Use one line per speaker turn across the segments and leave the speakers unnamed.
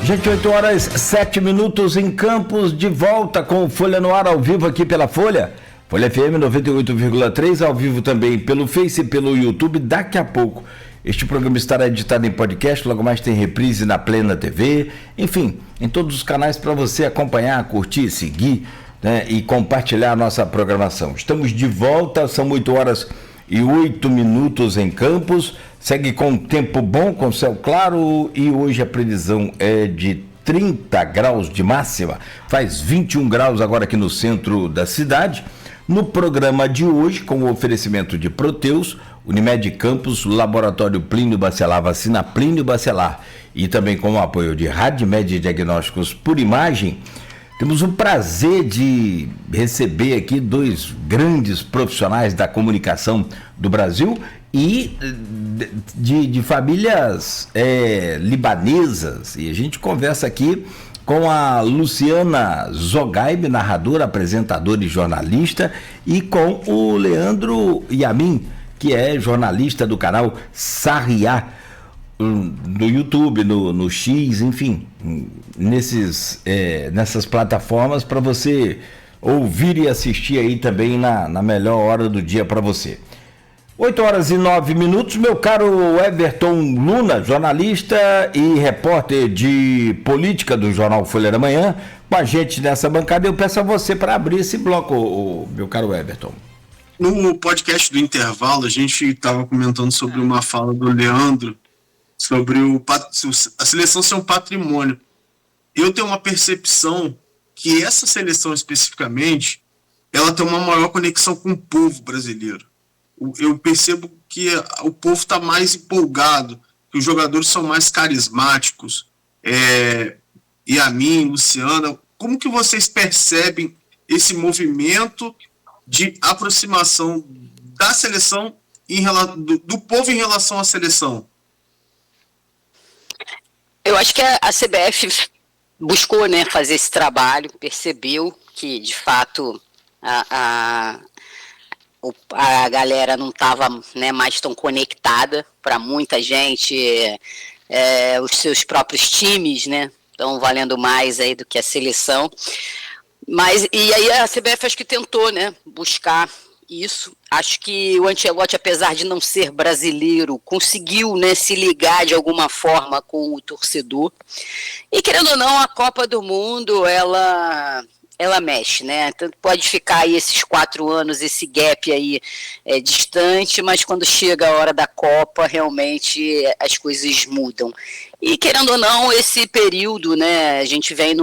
Gente, 8 horas 7 minutos em Campos, de volta com o Folha no Ar, ao vivo aqui pela Folha. Folha FM 98,3, ao vivo também pelo Face e pelo YouTube. Daqui a pouco este programa estará editado em podcast, logo mais tem reprise na Plena TV, enfim, em todos os canais para você acompanhar, curtir, seguir, né, e compartilhar a nossa programação. Estamos de volta, são 8 horas e 8 minutos em Campos, segue com tempo bom, com céu claro, e hoje a previsão é de 30 graus de máxima, faz 21 graus agora aqui no centro da cidade. No programa de hoje, com o oferecimento de Proteus, Unimed Campos, Laboratório Plínio Bacelar, Vacina Plínio Bacelar, e também com o apoio de Radmed Diagnósticos por Imagem, temos o prazer de receber aqui dois grandes profissionais da comunicação do Brasil e de famílias libanesas. E a gente conversa aqui com a Luciana Zogaib, narradora, apresentadora e jornalista, e com o Leandro Yamin, que é jornalista do canal Sarriá, no YouTube, no X, enfim, nessas plataformas para você ouvir e assistir aí também na melhor hora do dia para você. 8 horas e 9 minutos, meu caro Everton Luna, jornalista e repórter de política do jornal Folha da Manhã, com a gente nessa bancada. Eu peço a você para abrir esse bloco, meu caro Everton.
No podcast do intervalo, a gente estava comentando sobre uma fala do Leandro, sobre a seleção ser um patrimônio. Eu tenho uma percepção que essa seleção especificamente, ela tem uma maior conexão com o povo brasileiro. Eu percebo que o povo está mais empolgado, que os jogadores são mais carismáticos. E a mim, Luciana, como que vocês percebem esse movimento de aproximação da seleção, do povo em relação à seleção?
Eu acho que a CBF buscou, né, fazer esse trabalho, percebeu que, de fato, a galera não estava, né, mais tão conectada. Para muita gente, os seus próprios times, né, estão valendo mais aí do que a seleção. E aí a CBF acho que tentou, né, buscar isso. Acho que o Ancelotti, apesar de não ser brasileiro, conseguiu, né, se ligar de alguma forma com o torcedor. E querendo ou não, a Copa do Mundo, ela mexe, né? Tanto pode ficar aí esses 4 anos, esse gap aí distante, mas quando chega a hora da Copa, realmente as coisas mudam. E querendo ou não, esse período, né, a gente vem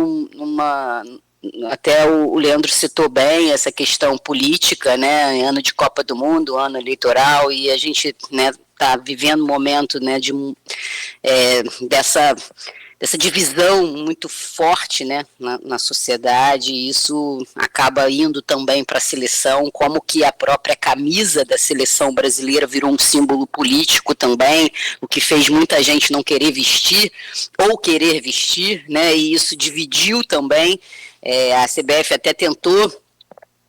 até o Leandro citou bem essa questão política, né, ano de Copa do Mundo, ano eleitoral, e a gente, né, tá vivendo um momento, né, dessa divisão muito forte, né, na sociedade, e isso acaba indo também para a seleção, como que a própria camisa da seleção brasileira virou um símbolo político também, o que fez muita gente não querer vestir, ou querer vestir, né, e isso dividiu também. A CBF até tentou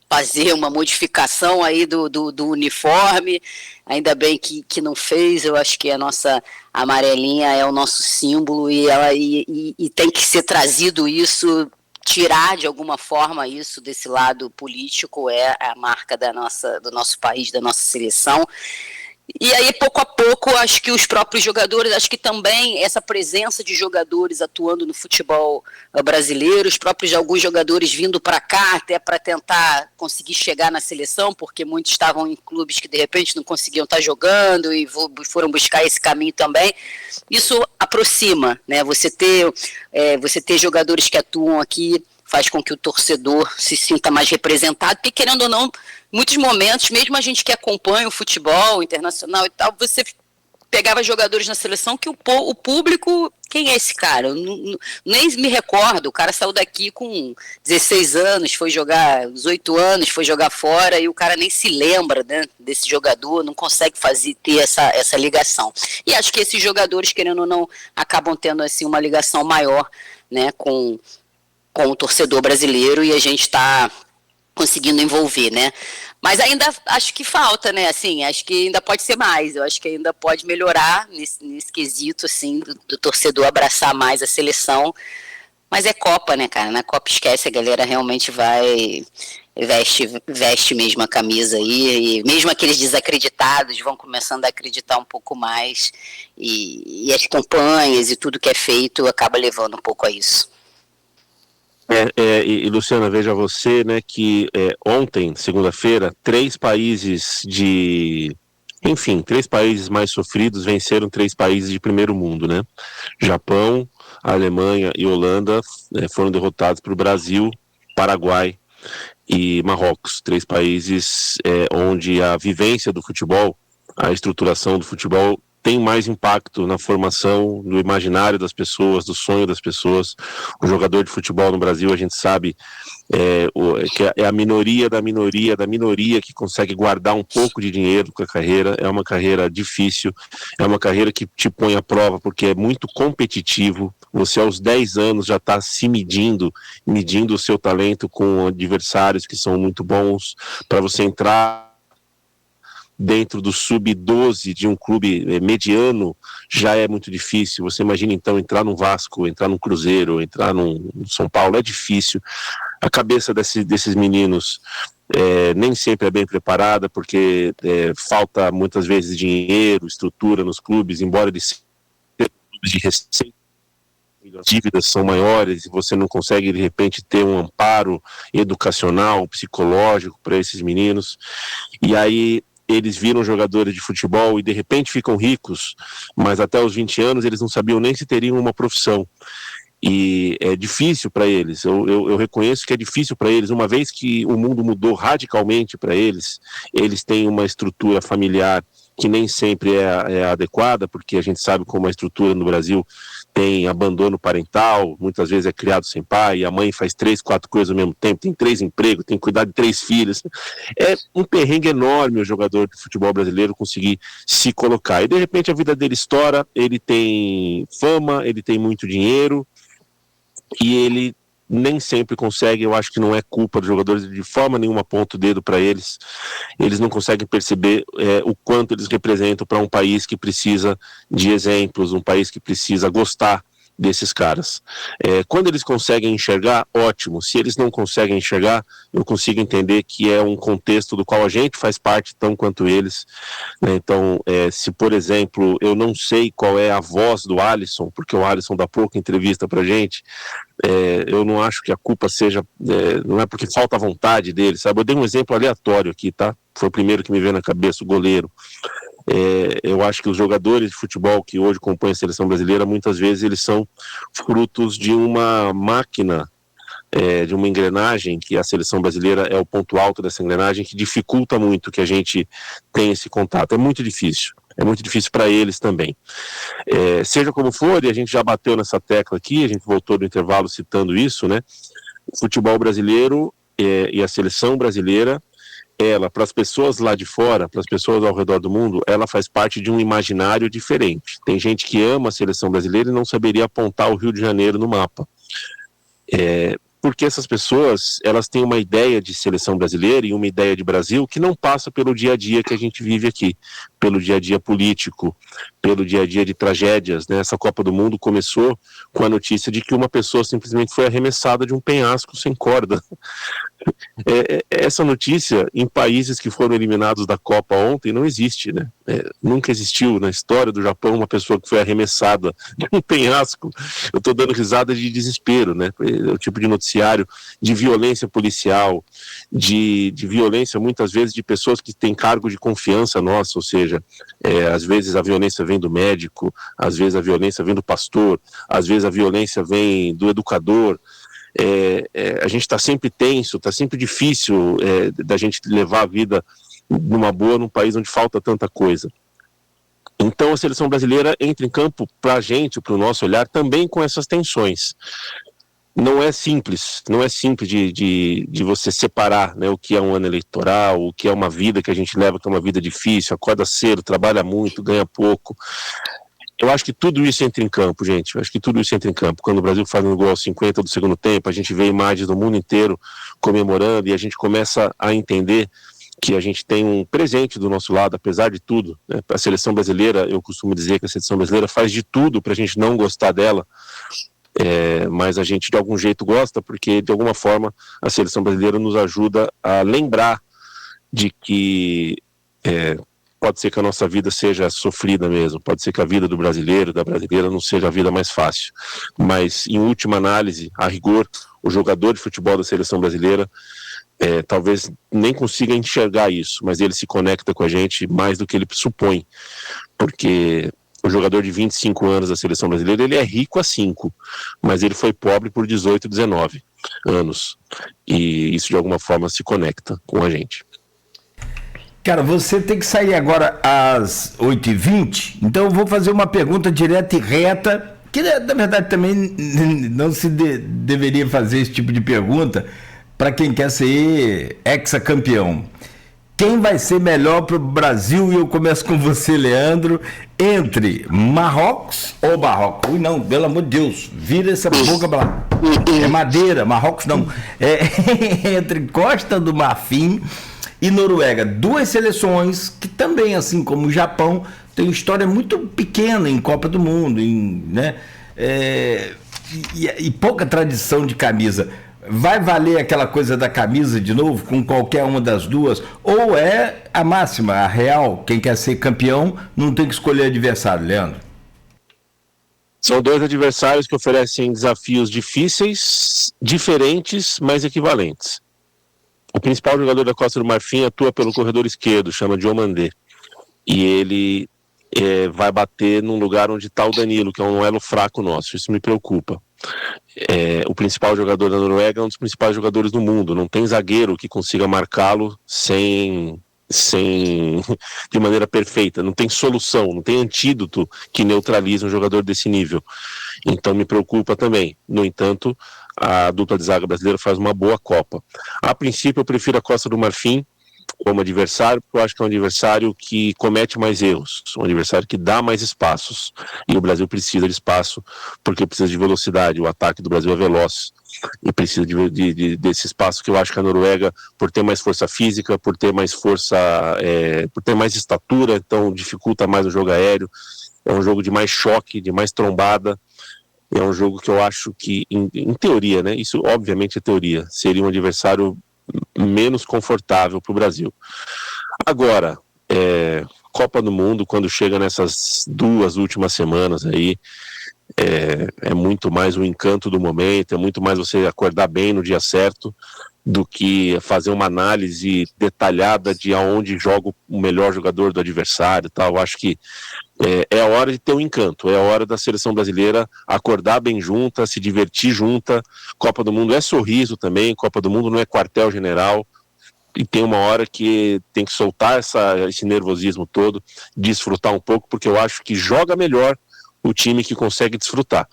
fazer uma modificação aí do uniforme, ainda bem que não fez. Eu acho que a nossa amarelinha é o nosso símbolo e tem que ser trazido isso, tirar de alguma forma isso desse lado político, é a marca do nosso país, da nossa seleção. E aí, pouco a pouco, acho que os próprios jogadores, acho que também essa presença de jogadores atuando no futebol brasileiro, os próprios alguns jogadores vindo para cá até para tentar conseguir chegar na seleção, porque muitos estavam em clubes que de repente não conseguiam estar jogando e foram buscar esse caminho também. Isso aproxima, né? Você ter jogadores que atuam aqui faz com que o torcedor se sinta mais representado, porque querendo ou não, muitos momentos, mesmo a gente que acompanha o futebol internacional e tal, você pegava jogadores na seleção que o público, quem é esse cara? Eu nem me recordo, o cara saiu daqui com 16 anos, foi jogar 18 anos, foi jogar fora, e o cara nem se lembra, né, desse jogador, não consegue ter essa ligação. E acho que esses jogadores, querendo ou não, acabam tendo assim, uma ligação maior, né, com o torcedor brasileiro, e a gente está conseguindo envolver, né? Mas ainda acho que falta, né? Assim, acho que ainda pode ser mais. Eu acho que ainda pode melhorar nesse quesito, assim, do torcedor abraçar mais a seleção. Mas é Copa, né, cara? Na Copa esquece, a galera realmente vai, veste mesmo a camisa aí, e mesmo aqueles desacreditados vão começando a acreditar um pouco mais, e as campanhas e tudo que é feito acaba levando um pouco a isso.
E Luciana, veja você, né, que ontem, segunda-feira, três países mais sofridos venceram três países de primeiro mundo, né? Japão, Alemanha e Holanda foram derrotados por Brasil, Paraguai e Marrocos, três países onde a vivência do futebol, a estruturação do futebol tem mais impacto na formação do imaginário das pessoas, do sonho das pessoas. O jogador de futebol no Brasil, a gente sabe, que é a minoria da minoria da minoria que consegue guardar um pouco de dinheiro com a carreira. É uma carreira difícil, é uma carreira que te põe à prova, porque é muito competitivo. Você aos 10 anos já está se medindo o seu talento com adversários que são muito bons, para você entrar dentro do sub-12 de um clube mediano já é muito difícil. Você imagina então entrar no Vasco, entrar no Cruzeiro, entrar no São Paulo, é difícil. A cabeça desses meninos nem sempre é bem preparada, porque falta muitas vezes dinheiro, estrutura nos clubes, embora eles sejam clubes de receita, as dívidas são maiores e você não consegue de repente ter um amparo educacional, psicológico para esses meninos. E aí eles viram jogadores de futebol e de repente ficam ricos, mas até os 20 anos eles não sabiam nem se teriam uma profissão. E é difícil para eles, eu reconheço que é difícil para eles, uma vez que o mundo mudou radicalmente para eles têm uma estrutura familiar que nem sempre é adequada, porque a gente sabe como a estrutura no Brasil tem abandono parental, muitas vezes é criado sem pai, a mãe faz 3, 4 coisas ao mesmo tempo, tem 3 empregos, tem que cuidar de 3 filhos. É um perrengue enorme o jogador de futebol brasileiro conseguir se colocar. E de repente a vida dele estoura, ele tem fama, ele tem muito dinheiro, e ele nem sempre consegue. Eu acho que não é culpa dos jogadores, de forma nenhuma aponta o dedo para eles não conseguem perceber o quanto eles representam para um país que precisa de exemplos, um país que precisa gostar desses caras. Quando eles conseguem enxergar, ótimo. Se eles não conseguem enxergar, eu consigo entender que é um contexto do qual a gente faz parte tão quanto eles, né? Então, se por exemplo, eu não sei qual é a voz do Alisson, porque o Alisson dá pouca entrevista pra gente, eu não acho que a culpa seja, não é porque falta vontade dele, sabe? Eu dei um exemplo aleatório aqui, tá? Foi o primeiro que me veio na cabeça, o goleiro. Eu acho que os jogadores de futebol que hoje compõem a seleção brasileira, muitas vezes eles são frutos de uma máquina, de uma engrenagem, que a seleção brasileira é o ponto alto dessa engrenagem, que dificulta muito que a gente tenha esse contato. É muito difícil para eles também. Seja como for, e a gente já bateu nessa tecla aqui, a gente voltou do intervalo citando isso, né? O futebol brasileiro e a seleção brasileira, ela, para as pessoas lá de fora, para as pessoas ao redor do mundo, ela faz parte de um imaginário diferente. Tem gente que ama a seleção brasileira e não saberia apontar o Rio de Janeiro no mapa. Porque essas pessoas, elas têm uma ideia de seleção brasileira e uma ideia de Brasil que não passa pelo dia a dia que a gente vive aqui, pelo dia a dia político, pelo dia a dia de tragédias, né? Essa Copa do Mundo começou com a notícia de que uma pessoa simplesmente foi arremessada de um penhasco sem corda. Essa notícia, em países que foram eliminados da Copa ontem, não existe, né? Nunca existiu na história do Japão uma pessoa que foi arremessada de um penhasco. Eu estou dando risada de desespero, né? É o tipo de noticiário de violência policial, de violência muitas vezes de pessoas que têm cargo de confiança nossa, ou seja, às vezes a violência vem do médico, às vezes a violência vem do pastor, às vezes a violência vem do educador. A gente está sempre tenso, está sempre difícil da gente levar a vida numa boa num país onde falta tanta coisa. Então a seleção brasileira entra em campo para a gente, para o nosso olhar, também com essas tensões. Não é simples de você separar, né, o que é um ano eleitoral, o que é uma vida que a gente leva, que é uma vida difícil, acorda cedo, trabalha muito, ganha pouco. Eu acho que tudo isso entra em campo, gente. Eu acho que tudo isso entra em campo. Quando o Brasil faz um gol aos 50 do segundo tempo, a gente vê imagens do mundo inteiro comemorando e a gente começa a entender que a gente tem um presente do nosso lado, apesar de tudo, né? A seleção brasileira, eu costumo dizer que a seleção brasileira faz de tudo para a gente não gostar dela, mas a gente de algum jeito gosta, porque de alguma forma a seleção brasileira nos ajuda a lembrar de que pode ser que a nossa vida seja sofrida mesmo, pode ser que a vida do brasileiro, da brasileira não seja a vida mais fácil, mas em última análise, a rigor, o jogador de futebol da seleção brasileira talvez nem consiga enxergar isso, mas ele se conecta com a gente mais do que ele supõe, porque o jogador de 25 anos da seleção brasileira, ele é rico há 5, mas ele foi pobre por 18, 19 anos, e isso de alguma forma se conecta com a gente.
Cara, você tem que sair agora às 8h20, então eu vou fazer uma pergunta direta e reta, que na verdade também não se deveria fazer esse tipo de pergunta para quem quer ser hexacampeão. Quem vai ser melhor para o Brasil? E eu começo com você, Leandro, entre Marrocos ou Marrocos? Ui, não, pelo amor de Deus, vira essa boca para lá. É madeira, Marrocos não. Entre Costa do Marfim e Noruega, duas seleções que também, assim como o Japão, tem uma história muito pequena em Copa do Mundo, né? E pouca tradição de camisa. Vai valer aquela coisa da camisa de novo com qualquer uma das duas? Ou é a máxima, a real, quem quer ser campeão não tem que escolher adversário, Leandro?
São dois adversários que oferecem desafios difíceis, diferentes, mas equivalentes. O principal jogador da Costa do Marfim atua pelo corredor esquerdo, chama Diomandé. E ele vai bater num lugar onde está o Danilo, que é um elo fraco nosso. Isso me preocupa. O principal jogador da Noruega é um dos principais jogadores do mundo. Não tem zagueiro que consiga marcá-lo de maneira perfeita. Não tem solução, não tem antídoto que neutralize um jogador desse nível. Então me preocupa também. No entanto, a dupla de zaga brasileira faz uma boa Copa. A princípio eu prefiro a Costa do Marfim como adversário, porque eu acho que é um adversário que comete mais erros, um adversário que dá mais espaços, e o Brasil precisa de espaço, porque precisa de velocidade, o ataque do Brasil é veloz, e precisa desse espaço que eu acho que a Noruega, por ter mais força física, por ter mais força, por ter mais estatura, então dificulta mais o jogo aéreo, é um jogo de mais choque, de mais trombada, é um jogo que eu acho que, em teoria, né, isso obviamente é teoria, seria um adversário menos confortável para o Brasil. Agora, Copa do Mundo, quando chega nessas 2 últimas semanas aí, é muito mais o encanto do momento, é muito mais você acordar bem no dia certo do que fazer uma análise detalhada de aonde joga o melhor jogador do adversário, tal. Eu acho que é a hora de ter um encanto, é a hora da seleção brasileira acordar bem junta, se divertir junta. Copa do Mundo é sorriso também, Copa do Mundo não é quartel-general, e tem uma hora que tem que soltar esse nervosismo todo, desfrutar um pouco, porque eu acho que joga melhor o time que consegue desfrutar.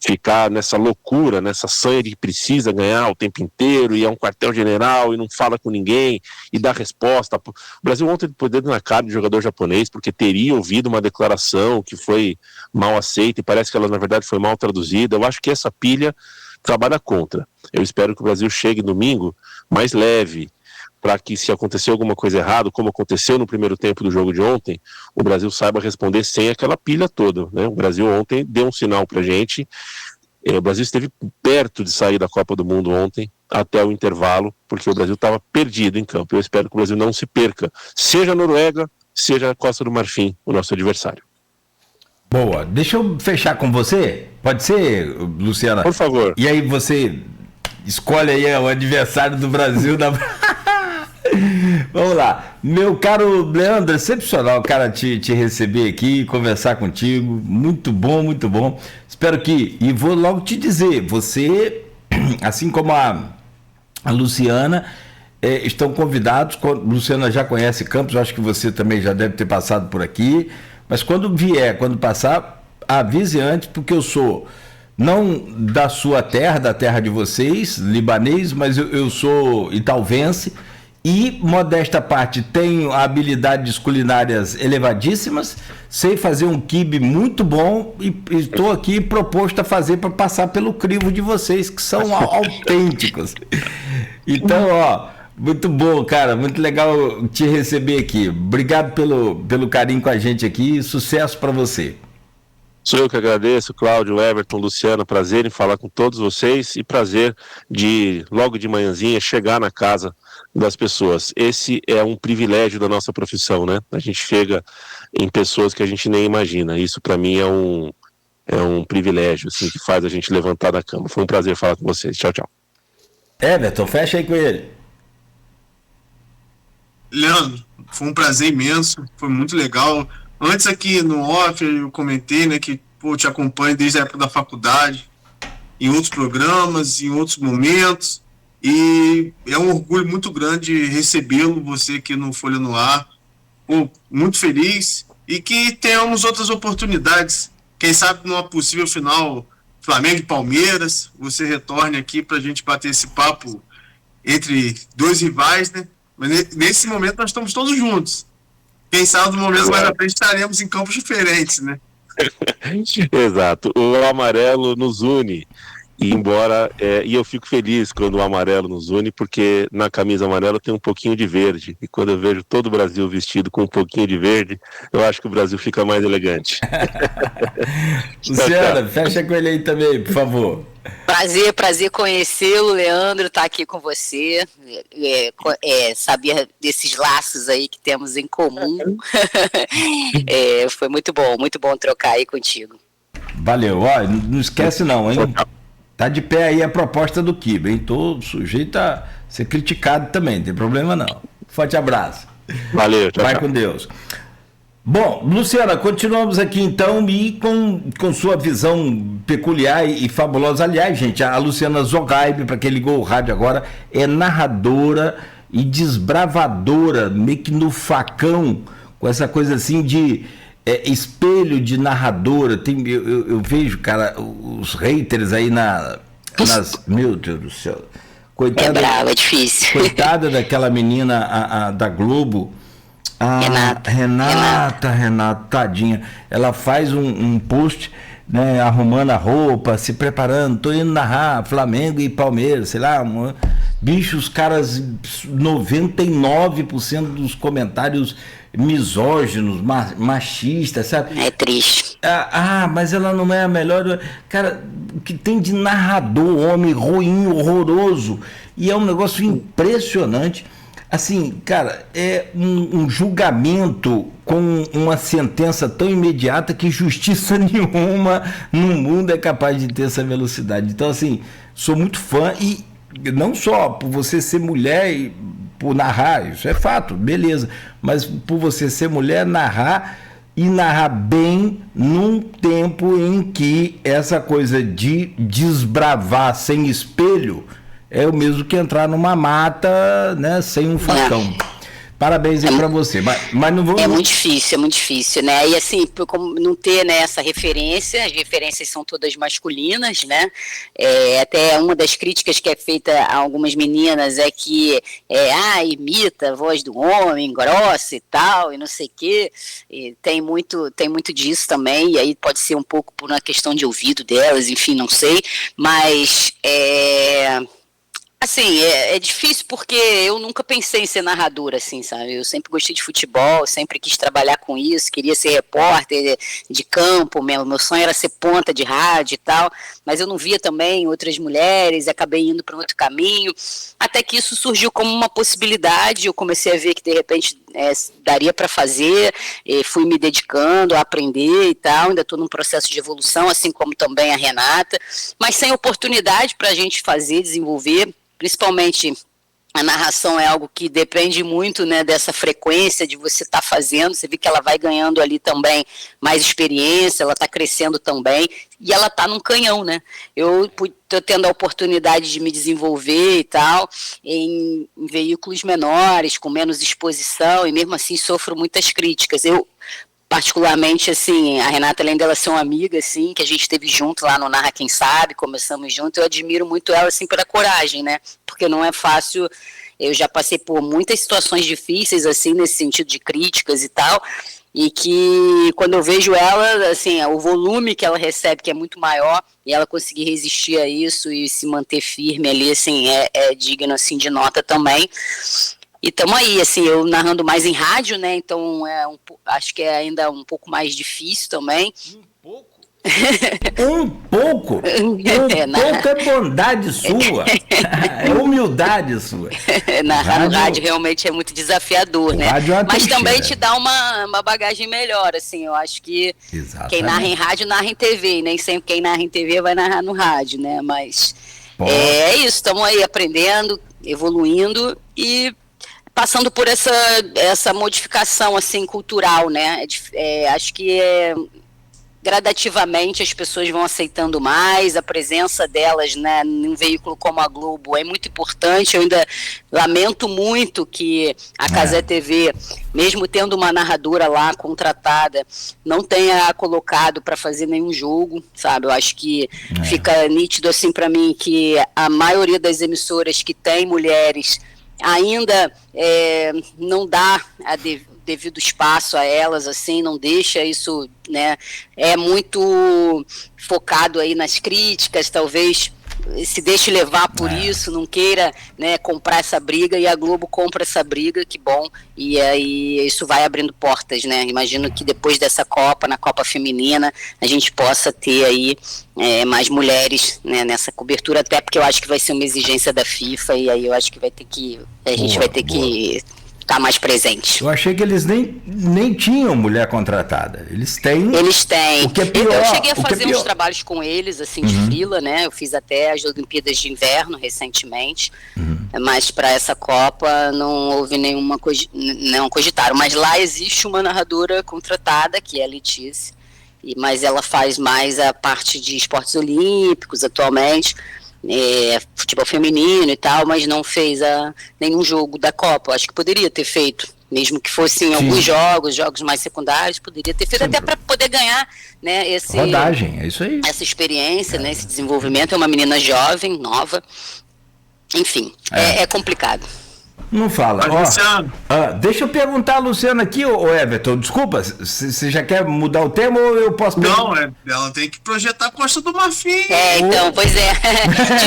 Ficar nessa loucura, nessa sanha de que precisa ganhar o tempo inteiro, e é um quartel-general, e não fala com ninguém, e dá resposta. O Brasil ontem pôs dedo na cara de jogador japonês, porque teria ouvido uma declaração que foi mal aceita, e parece que ela, na verdade, foi mal traduzida. Eu acho que essa pilha trabalha contra. Eu espero que o Brasil chegue domingo mais leve, para que, se acontecer alguma coisa errada, como aconteceu no primeiro tempo do jogo de ontem, o Brasil saiba responder sem aquela pilha toda, né? O Brasil ontem deu um sinal pra gente, o Brasil esteve perto de sair da Copa do Mundo ontem, até o intervalo, porque o Brasil estava perdido em campo. Eu espero que o Brasil não se perca, seja a Noruega, seja a Costa do Marfim, o nosso adversário.
Boa, deixa eu fechar com você, pode ser, Luciana?
Por favor.
E aí você escolhe aí o adversário do Brasil da... Vamos lá, meu caro Leandro, excepcional, cara, te receber aqui, conversar contigo, muito bom, espero que, e vou logo te dizer, você, assim como a Luciana, estão convidados, Luciana já conhece Campos, acho que você também já deve ter passado por aqui, mas quando passar, avise antes, porque eu sou, não da sua terra, da terra de vocês, libanês, mas eu sou italvense, E, modesta parte, tenho habilidades culinárias elevadíssimas, sei fazer um quibe muito bom e estou aqui proposto a fazer para passar pelo crivo de vocês, que são autênticos. Então, ó, muito bom, cara, muito legal te receber aqui. Obrigado pelo carinho com a gente aqui e sucesso para você.
Sou eu que agradeço, Cláudio, Everton, Luciano, prazer em falar com todos vocês e prazer de, logo de manhãzinha, chegar na casa das pessoas. Esse é um privilégio da nossa profissão, né? A gente chega em pessoas que a gente nem imagina. Isso, para mim, é um privilégio, assim, que faz a gente levantar da cama. Foi um prazer falar com vocês. Tchau, tchau.
Everton, fecha aí com ele.
Leandro, foi um prazer imenso, foi muito legal. Antes aqui no off eu comentei, né, que pô, te acompanho desde a época da faculdade, em outros programas, em outros momentos, e é um orgulho muito grande recebê-lo, você aqui no Folha no Ar. Pô, muito feliz, e que tenhamos outras oportunidades, quem sabe numa possível final Flamengo e Palmeiras, você retorne aqui para a gente bater esse papo entre dois rivais, né? Mas nesse momento nós estamos todos juntos. Quem sabe no momento mais à frente estaremos em campos diferentes, né?
Exato. O amarelo nos une. E embora, e eu fico feliz quando o amarelo nos une, porque na camisa amarela tem um pouquinho de verde. E quando eu vejo todo o Brasil vestido com um pouquinho de verde, eu acho que o Brasil fica mais elegante.
Luciana, fecha com ele aí também, por favor.
Prazer conhecê-lo, Leandro, estar aqui com você, saber desses laços aí que temos em comum. Foi muito bom trocar aí contigo.
Valeu, ó, não esquece não, hein? Tá de pé aí a proposta do Kibe, hein? Tô sujeito a ser criticado também, não tem problema não. Forte abraço.
Valeu, tchau.
Vai com Deus. Bom, Luciana, continuamos aqui então e com sua visão peculiar e fabulosa. Aliás, gente, a Luciana Zogaib, para quem ligou o rádio agora, é narradora e desbravadora, meio que no facão, com essa coisa assim de espelho de narradora. Eu vejo, cara, os haters aí nas... Meu Deus do céu. Coitada,
é bravo, é difícil.
Coitada daquela menina da Globo, Renata, tadinha. Ela faz um post, né, arrumando a roupa, se preparando, tô indo narrar Flamengo e Palmeiras, sei lá. Bicho, os caras, 99% dos comentários misóginos, machistas, sabe?
É triste.
Mas ela não é a melhor. Cara, o que tem de narrador, homem ruim, horroroso. E é um negócio impressionante. Assim, cara, é um julgamento com uma sentença tão imediata que justiça nenhuma no mundo é capaz de ter essa velocidade. Então, assim, sou muito fã e não só por você ser mulher e por narrar, isso é fato, beleza, mas por você ser mulher, narrar e narrar bem num tempo em que essa coisa de desbravar sem espelho é o mesmo que entrar numa mata, né, sem um facão. Parabéns aí para você. Mas não vou...
É muito difícil, né? E assim, como não ter, né, essa referência, as referências são todas masculinas, né? Até uma das críticas que é feita a algumas meninas é que imita a voz do homem, grossa e tal, e não sei o quê. E tem muito disso também, e aí pode ser um pouco por uma questão de ouvido delas, enfim, não sei. Mas assim, é difícil porque eu nunca pensei em ser narradora, assim, sabe? Eu sempre gostei de futebol, sempre quis trabalhar com isso, queria ser repórter de campo, meu sonho era ser ponta de rádio e tal, mas eu não via também outras mulheres, acabei indo para um outro caminho, até que isso surgiu como uma possibilidade, eu comecei a ver que de repente daria para fazer, fui me dedicando a aprender e tal, ainda estou num processo de evolução, assim como também a Renata, mas sem oportunidade para a gente fazer, desenvolver. Principalmente a narração é algo que depende muito, né, dessa frequência de você estar fazendo. Você vê que ela vai ganhando ali também mais experiência, ela está crescendo também e ela está num canhão, né? Eu estou tendo a oportunidade de me desenvolver e tal em veículos menores, com menos exposição, e mesmo assim sofro muitas críticas. Eu particularmente, assim, a Renata, além dela ser uma amiga, assim, que a gente esteve junto lá no Narra Quem Sabe, começamos junto, eu admiro muito ela, assim, pela coragem, né, porque não é fácil Eu já passei por muitas situações difíceis, assim, nesse sentido de críticas e tal, e que quando eu vejo ela, assim, o volume que ela recebe, que é muito maior, e ela conseguir resistir a isso e se manter firme ali, assim, é digno, assim, de nota também. E estamos aí, assim, eu narrando mais em rádio, né, então acho que é ainda um pouco mais difícil também.
Um pouco? Pouco é bondade sua, é humildade sua.
Narrar no rádio realmente é muito desafiador, né? Mas também te dá uma bagagem melhor, assim, eu acho que quem narra em rádio, narra em TV, e nem sempre quem narra em TV vai narrar no rádio, né? Mas é isso, estamos aí aprendendo, evoluindo e passando por essa modificação, assim, cultural, né? Acho que gradativamente as pessoas vão aceitando mais, a presença delas, né, num veículo como a Globo é muito importante. Eu ainda lamento muito que a Cazé TV, mesmo tendo uma narradora lá contratada, não tenha colocado para fazer nenhum jogo, sabe? Eu acho que fica nítido assim para mim que a maioria das emissoras que tem mulheres ainda não dá devido espaço a elas, assim, não deixa isso, né, é muito focado aí nas críticas, talvez se deixe levar por isso, não queira, né, comprar essa briga, e a Globo compra essa briga, que bom, e aí isso vai abrindo portas, né, imagino que depois dessa Copa, na Copa Feminina, a gente possa ter aí mais mulheres, né, nessa cobertura, até porque eu acho que vai ser uma exigência da FIFA, e aí eu acho que a gente vai ter que estar mais presente.
Eu achei que eles nem tinham mulher contratada. Eles têm.
Eles têm.
O que é pior,
eu cheguei a fazer uns trabalhos com eles, assim, de frila, né? Eu fiz até as Olimpíadas de Inverno recentemente, mas para essa Copa não houve não cogitaram. Mas lá existe uma narradora contratada, que é a Letícia, mas ela faz mais a parte de esportes olímpicos atualmente. Futebol feminino e tal, mas não fez nenhum jogo da Copa. Eu acho que poderia ter feito, mesmo que fossem alguns jogos mais secundários, poderia ter feito. Sim. Até para poder ganhar, né,
rodagem, é isso aí.
Essa experiência, né, esse desenvolvimento. É uma menina jovem, nova, enfim, é complicado.
Não fala. Deixa eu perguntar a Luciana aqui, Everton, desculpa, você já quer mudar o tema ou eu posso perguntar?
Não, ela tem que projetar a Costa do Marfim.
Então, pois é.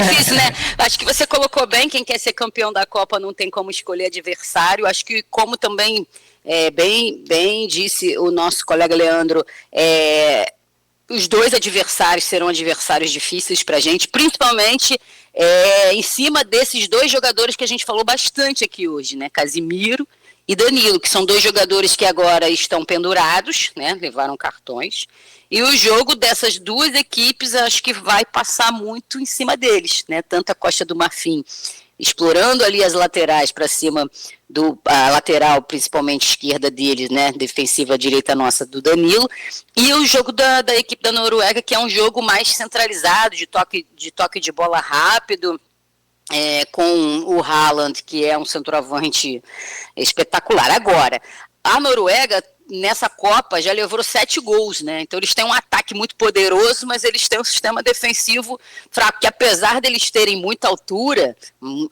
Difícil, né? Acho que você colocou bem, quem quer ser campeão da Copa não tem como escolher adversário. Acho que, como também bem disse o nosso colega Leandro, os dois adversários serão adversários difíceis para a gente, principalmente em cima desses dois jogadores que a gente falou bastante aqui hoje, né? Casimiro e Danilo, que são dois jogadores que agora estão pendurados, né? Levaram cartões. E o jogo dessas duas equipes, acho que vai passar muito em cima deles, né? Tanto a Costa do Marfim explorando ali as laterais para cima a lateral, principalmente esquerda deles, né, defensiva direita nossa do Danilo, e o jogo da equipe da Noruega, que é um jogo mais centralizado, de toque de bola rápido, com o Haaland, que é um centroavante espetacular. Agora, a Noruega nessa Copa já levou 7 gols, né? Então eles têm um ataque muito poderoso, mas eles têm um sistema defensivo fraco, que apesar deles terem muita altura,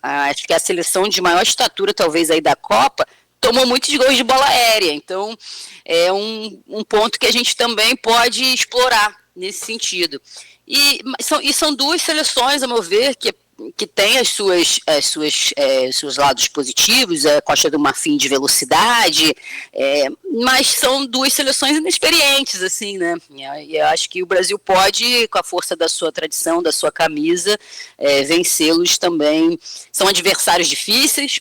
acho que a seleção de maior estatura talvez aí da Copa, tomou muitos gols de bola aérea. Então é um ponto que a gente também pode explorar nesse sentido. E são duas seleções, a meu ver, que tem seus lados positivos, a Costa do Marfim de velocidade, mas são duas seleções inexperientes, assim, né? E eu acho que o Brasil pode, com a força da sua tradição, da sua camisa, vencê-los também. São adversários difíceis,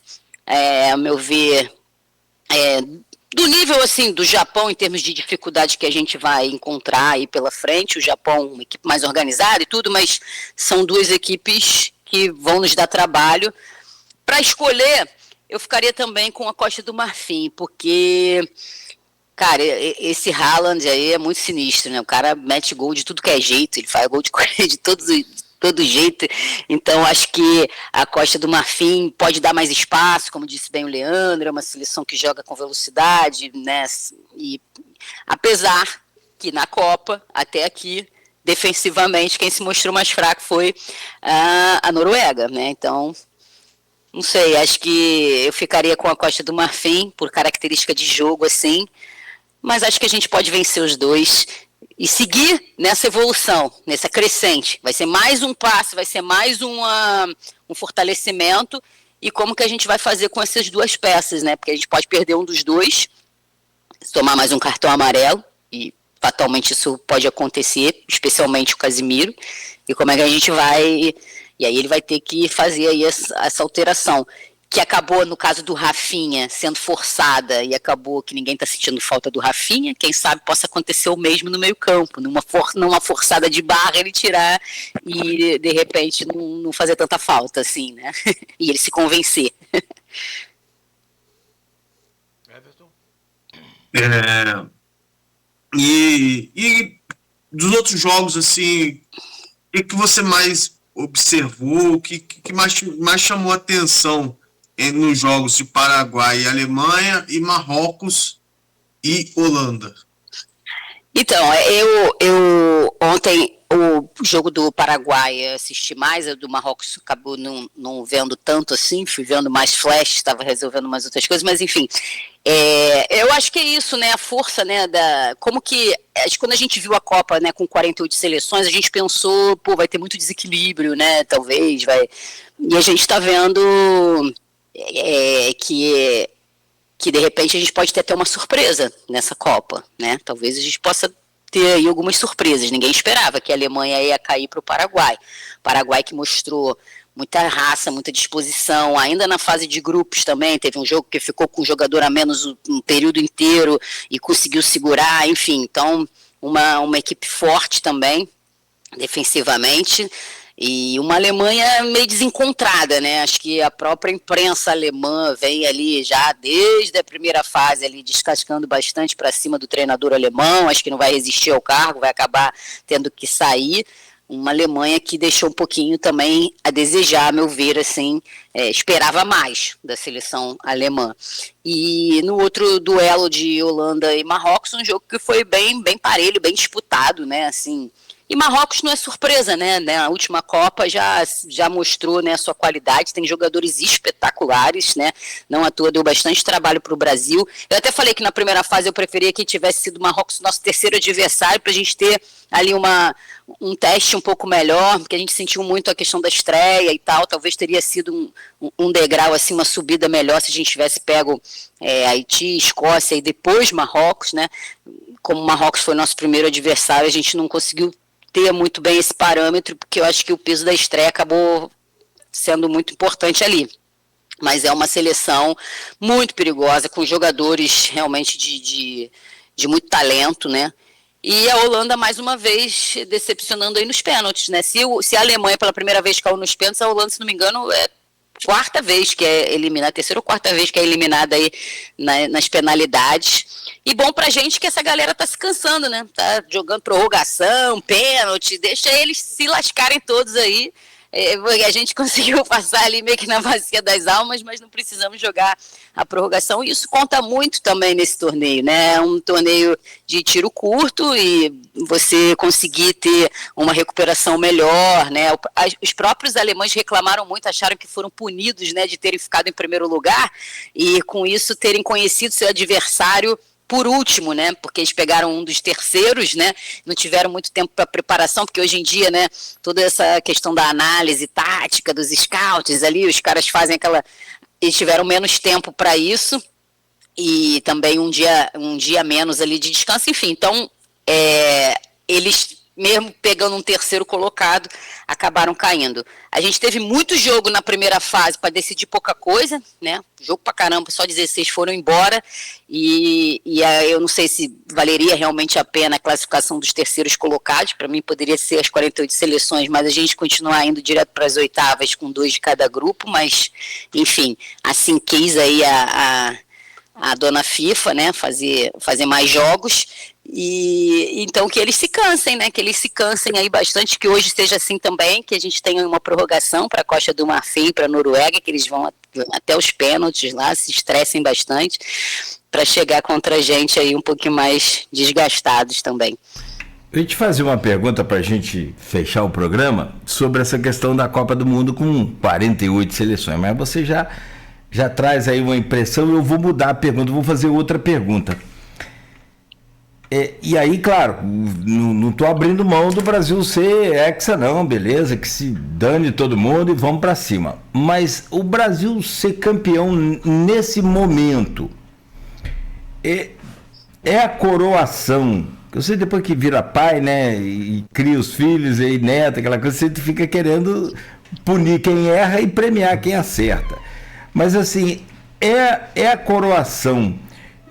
a meu ver, do nível, assim, do Japão, em termos de dificuldade que a gente vai encontrar aí pela frente. O Japão, uma equipe mais organizada e tudo, mas são duas equipes que vão nos dar trabalho. Para escolher, eu ficaria também com a Costa do Marfim, porque, cara, esse Haaland aí é muito sinistro, né? O cara mete gol de tudo que é jeito, ele faz gol de todo jeito. Então acho que a Costa do Marfim pode dar mais espaço, como disse bem o Leandro, é uma seleção que joga com velocidade, né? E apesar que na Copa, até aqui, defensivamente, quem se mostrou mais fraco foi a Noruega, né? Então Não sei, acho que eu ficaria com a Costa do Marfim, por característica de jogo, assim, mas acho que a gente pode vencer os dois e seguir nessa evolução, nessa crescente. Vai ser mais um passo, vai ser mais um fortalecimento, e como que a gente vai fazer com essas duas peças, né? Porque a gente pode perder um dos dois, tomar mais um cartão amarelo, e fatalmente isso pode acontecer, especialmente o Casimiro, e como é que a gente vai... E aí ele vai ter que fazer aí essa alteração, que acabou, no caso do Rafinha, sendo forçada, e acabou que ninguém está sentindo falta do Rafinha. Quem sabe possa acontecer o mesmo no meio campo, numa forçada de barra ele tirar e, de repente, não fazer tanta falta, assim, né? E ele se convencer.
E dos outros jogos, assim, o que você mais observou, o que mais chamou a atenção nos jogos de Paraguai e Alemanha, e Marrocos e Holanda?
Então, eu ontem o jogo do Paraguai assisti mais, o do Marrocos acabou não vendo tanto assim, fui vendo mais flash, estava resolvendo mais outras coisas, mas enfim, eu acho que é isso, né, a força, né, como que, acho que quando a gente viu a Copa, né, com 48 seleções, a gente pensou, pô, vai ter muito desequilíbrio, né, talvez, e a gente está vendo que de repente a gente pode ter até uma surpresa nessa Copa, né? Talvez a gente possa ter aí algumas surpresas. Ninguém esperava que a Alemanha ia cair para o Paraguai. Paraguai que mostrou muita raça, muita disposição, ainda na fase de grupos também, teve um jogo que ficou com um jogador a menos um período inteiro e conseguiu segurar, enfim, então uma equipe forte também, defensivamente. E uma Alemanha meio desencontrada, né? Acho que a própria imprensa alemã vem ali já desde a primeira fase ali descascando bastante para cima do treinador alemão. Acho que não vai resistir ao cargo, vai acabar tendo que sair. Uma Alemanha que deixou um pouquinho também a desejar, a meu ver, assim, esperava mais da seleção alemã. E no outro duelo de Holanda e Marrocos, um jogo que foi bem parelho, bem disputado, né? Assim. E Marrocos não é surpresa, né? A última Copa já mostrou, né, a sua qualidade, tem jogadores espetaculares, né? Não à toa deu bastante trabalho para o Brasil. Eu até falei que na primeira fase eu preferia que tivesse sido Marrocos nosso terceiro adversário, para a gente ter ali um teste um pouco melhor, porque a gente sentiu muito a questão da estreia e tal, talvez teria sido um degrau, assim, uma subida melhor se a gente tivesse pego Haiti, Escócia e depois Marrocos, né? Como Marrocos foi nosso primeiro adversário, a gente não conseguiu ter muito bem esse parâmetro, porque eu acho que o peso da estreia acabou sendo muito importante ali. Mas é uma seleção muito perigosa, com jogadores realmente de muito talento, né? E a Holanda, mais uma vez, decepcionando aí nos pênaltis, né? Se a Alemanha pela primeira vez caiu nos pênaltis, a Holanda, se não me engano, é quarta vez que é eliminada, terceira ou quarta vez que é eliminada aí nas penalidades. E bom pra gente que essa galera tá se cansando, né? Tá jogando prorrogação, pênalti, deixa eles se lascarem todos aí. A gente conseguiu passar ali meio que na bacia das almas, mas não precisamos jogar a prorrogação. E isso conta muito também nesse torneio, né? É um torneio de tiro curto e você conseguir ter uma recuperação melhor, né? Os próprios alemães reclamaram muito, acharam que foram punidos, né, de terem ficado em primeiro lugar e com isso terem conhecido seu adversário por último, né, porque eles pegaram um dos terceiros, né, não tiveram muito tempo para preparação, porque hoje em dia, né, toda essa questão da análise tática dos scouts ali, os caras fazem eles tiveram menos tempo para isso e também um dia menos ali de descanso, enfim, então eles mesmo pegando um terceiro colocado, acabaram caindo. A gente teve muito jogo na primeira fase para decidir pouca coisa, né? Jogo pra caramba, só 16 foram embora, e eu não sei se valeria realmente a pena a classificação dos terceiros colocados, para mim poderia ser as 48 seleções, mas a gente continuar indo direto para as oitavas com 2 de cada grupo, mas, enfim, assim quis aí a dona FIFA, né, fazer mais jogos, e então que eles se cansem, né, que eles se cansem aí bastante, que hoje seja assim também, que a gente tenha uma prorrogação para a Costa do Marfim, para a Noruega, que eles vão até os pênaltis lá, se estressem bastante, para chegar contra a gente aí um pouquinho mais desgastados também.
Eu ia te fazer uma pergunta para a gente fechar o programa sobre essa questão da Copa do Mundo com 48 seleções, mas você já traz aí uma impressão. Eu vou mudar a pergunta, vou fazer outra pergunta. E aí, claro, não estou abrindo mão do Brasil ser hexa não, beleza, que se dane todo mundo e vamos para cima. Mas o Brasil ser campeão nesse momento é a coroação. Você depois que vira pai, né, e cria os filhos e neta, aquela coisa, você fica querendo punir quem erra e premiar quem acerta. Mas assim, é a coroação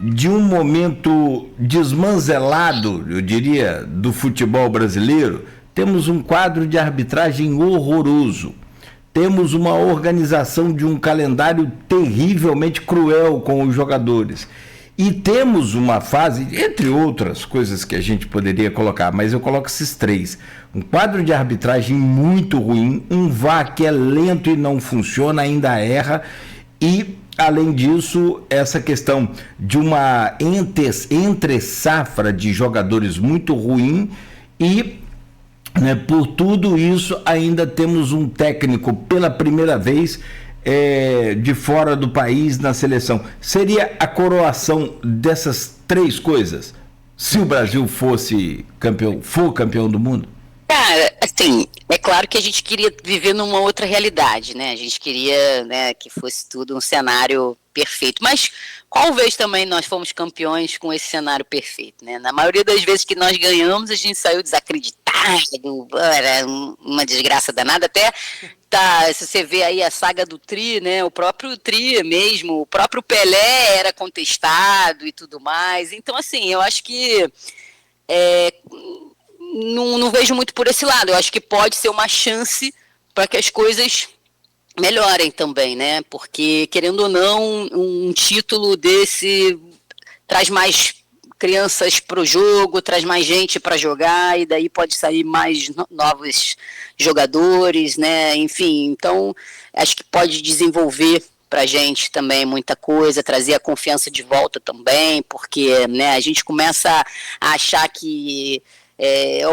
de um momento desmanzelado, eu diria, do futebol brasileiro. Temos um quadro de arbitragem horroroso. Temos uma organização de um calendário terrivelmente cruel com os jogadores. E temos uma fase, entre outras coisas que a gente poderia colocar, mas eu coloco esses três. Um quadro de arbitragem muito ruim, um VAR que é lento e não funciona, ainda erra, e, além disso, essa questão de uma entre-safra de jogadores muito ruim e, né, por tudo isso, ainda temos um técnico pela primeira vez de fora do país na seleção. Seria a coroação dessas três coisas se o Brasil for campeão do mundo?
Cara, assim, é claro que a gente queria viver numa outra realidade, né? A gente queria, né, que fosse tudo um cenário perfeito. Mas qual vez também nós fomos campeões com esse cenário perfeito, né? Na maioria das vezes que nós ganhamos, a gente saiu desacreditado, era uma desgraça danada. Até se você vê aí a saga do Tri, né? O próprio Tri mesmo, o próprio Pelé era contestado e tudo mais. Então, assim, eu acho que não vejo muito por esse lado. Eu acho que pode ser uma chance para que as coisas melhorem também, né? Porque, querendo ou não, um título desse traz mais crianças para o jogo, traz mais gente para jogar, e daí pode sair mais novos jogadores, né? Enfim, então acho que pode desenvolver para a gente também muita coisa, trazer a confiança de volta também, porque, né, a gente começa a achar que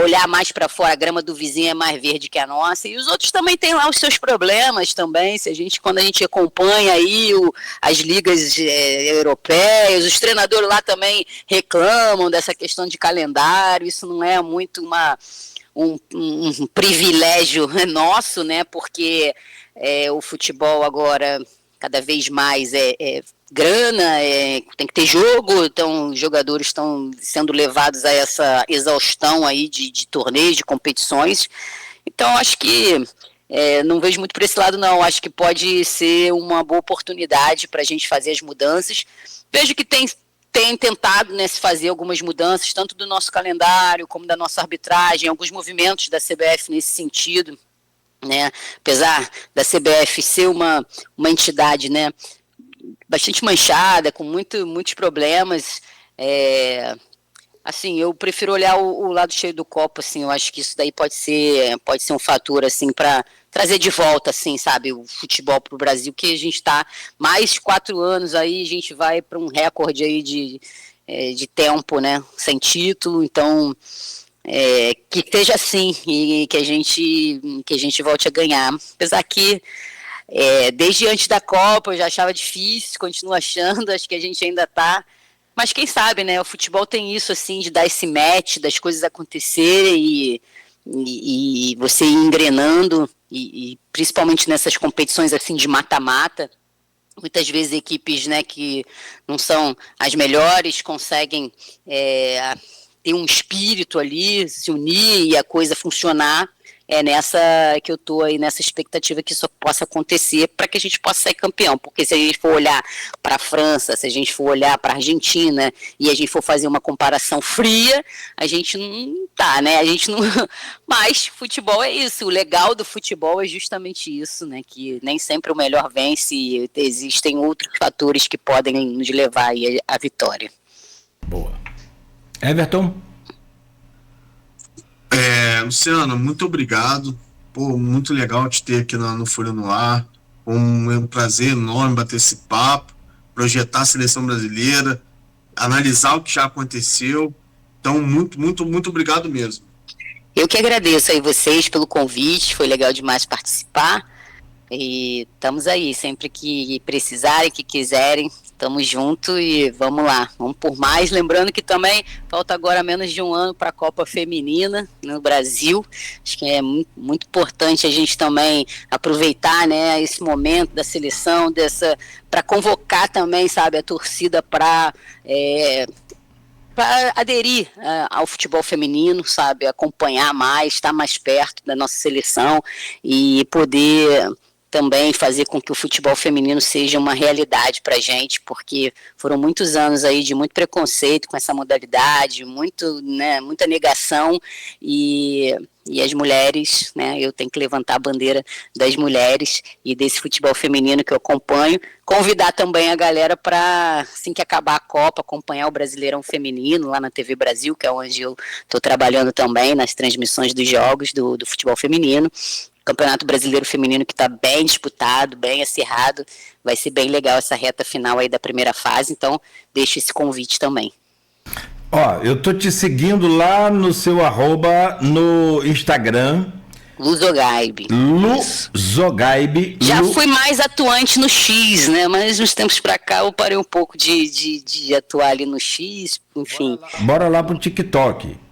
olhar mais para fora, a grama do vizinho é mais verde que a nossa, e os outros também têm lá os seus problemas também. Quando a gente acompanha aí as ligas europeias, os treinadores lá também reclamam dessa questão de calendário. Isso não é muito um privilégio nosso, né? Porque o futebol agora cada vez mais grana, tem que ter jogo, então os jogadores estão sendo levados a essa exaustão aí de torneios, de competições. Então acho que não vejo muito por esse lado não, acho que pode ser uma boa oportunidade para a gente fazer as mudanças. Vejo que tem tentado, né, se fazer algumas mudanças, tanto do nosso calendário como da nossa arbitragem, alguns movimentos da CBF nesse sentido, né? Apesar da CBF ser uma entidade, né, bastante manchada, com muitos problemas, assim, eu prefiro olhar o lado cheio do copo, assim. Eu acho que isso daí pode ser um fator, assim, para trazer de volta, assim, sabe, o futebol para o Brasil, que a gente está mais 4 anos aí, a gente vai para um recorde aí de tempo, né, sem título. Então que esteja assim e que a gente volte a ganhar, apesar que desde antes da Copa eu já achava difícil, continuo achando, acho que a gente ainda está, mas quem sabe, né, o futebol tem isso, assim, de dar esse match, das coisas acontecerem e você ir engrenando, e principalmente nessas competições assim de mata-mata, muitas vezes equipes, né, que não são as melhores conseguem ter um espírito ali, se unir e a coisa funcionar. É nessa que eu estou aí, nessa expectativa que isso possa acontecer para que a gente possa sair campeão, porque se a gente for olhar para a França, se a gente for olhar para a Argentina e a gente for fazer uma comparação fria, a gente não tá, né? A gente não. Mas futebol é isso, o legal do futebol é justamente isso, né? Que nem sempre o melhor vence, existem outros fatores que podem nos levar aí à vitória.
Boa. Everton?
Luciano, muito obrigado. Pô, muito legal te ter aqui no Folha no Ar. Um prazer enorme bater esse papo, projetar a seleção brasileira, analisar o que já aconteceu. Então, muito, muito, muito obrigado mesmo.
Eu que agradeço aí vocês pelo convite, foi legal demais participar. E estamos aí, sempre que precisarem, que quiserem, estamos juntos e vamos lá, vamos por mais. Lembrando que também falta agora menos de um ano para a Copa Feminina no Brasil. Acho que é muito, muito importante a gente também aproveitar, né, esse momento da seleção, para convocar também, sabe, a torcida para aderir ao futebol feminino, sabe, acompanhar mais, estar mais perto da nossa seleção e poder também fazer com que o futebol feminino seja uma realidade para a gente, porque foram muitos anos aí de muito preconceito com essa modalidade, muita negação, e as mulheres, né, eu tenho que levantar a bandeira das mulheres e desse futebol feminino que eu acompanho, convidar também a galera para, assim que acabar a Copa, acompanhar o Brasileirão Feminino lá na TV Brasil, que é onde eu estou trabalhando também, nas transmissões dos jogos do futebol feminino. Campeonato Brasileiro Feminino que está bem disputado, bem acirrado, vai ser bem legal essa reta final aí da primeira fase, então deixo esse convite também.
Ó, eu tô te seguindo lá no seu @ no Instagram.
Luzogaibe.
Luzogaibe.
Já fui mais atuante no X, né? Mas uns tempos pra cá eu parei um pouco de atuar ali no X, enfim.
Bora lá pro TikTok.